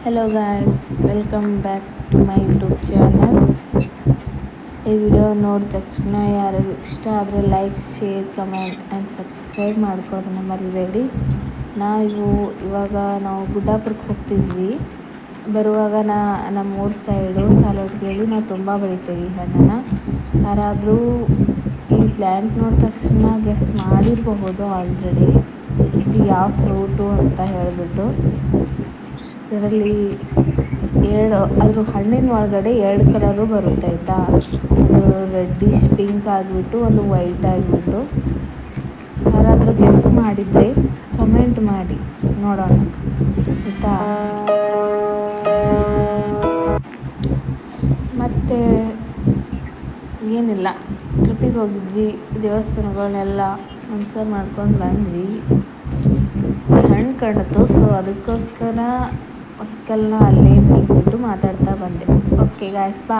Hello guys, welcome back to my YouTube channel. ಈ video ನೋಡಿದ ತಕ್ಷಣ ಯಾರಿಗೆ ಇಷ್ಟ ಆದರೆ like, share, comment and subscribe ಮಾಡ್ಕೊಳ್ಳೋದನ್ನ ಮರಿಬೇಡಿ. ಇವಾಗ ನಾವು ಗುಡ್ಡಾಪುರಕ್ಕೆ ಹೋಗ್ತಿದ್ವಿ. ಬರುವಾಗ ನಮ್ಮೂರ ಸೈಡು ಸಾಲೋಟ್ಗೇಳಿ ನಾವು ತುಂಬ ಬೆಳಿತೀವಿ ಈ ಹಣ್ಣನ್ನು. ಯಾರಾದರೂ ಈ ಪ್ಲ್ಯಾಂಟ್ ನೋಡಿದ ತಕ್ಷಣ ಗೆಸ್ ಮಾಡಿರಬಹುದು ಆಲ್ರೆಡಿ ಇದು ಯಾವ ಫ್ರೂಟು ಅಂತ ಹೇಳಿಬಿಟ್ಟು. ಇದರಲ್ಲಿ ಅದ್ರ ಹಣ್ಣಿನ ಒಳಗಡೆ 2 ಕಲರು ಬರುತ್ತೆ ಆಯಿತಾ. ಒಂದು ರೆಡ್ಡಿಶ್ ಪಿಂಕ್ ಆಗಿಬಿಟ್ಟು ಒಂದು ವೈಟ್ ಆಗಿಬಿಟ್ಟು. ಯಾರಾದರೂ ಗೆಸ್ ಮಾಡಿದರೆ ಕಮೆಂಟ್ ಮಾಡಿ ನೋಡೋಣ ಆಯಿತಾ. ಮತ್ತು ಏನಿಲ್ಲ, ಟ್ರಿಪ್ಪಿಗೆ ಹೋಗಿದ್ವಿ, ದೇವಸ್ಥಾನಗಳನ್ನೆಲ್ಲ ನಮಸ್ಕಾರ ಮಾಡ್ಕೊಂಡು ಬಂದ್ವಿ. ಹಣ್ಣು ಕಾಣಿತು, ಸೊ ಅದಕ್ಕೋಸ್ಕರ ವೆಹಿಕಲ್ನ ಅಲ್ಲೇ ನಿಲ್ಲಿಸ್ಬಿಟ್ಟು ಮಾತಾಡ್ತಾ ಬಂದೆ. ಓಕೆ ಗಾಯ್ಸ್, ಬಾಯ್.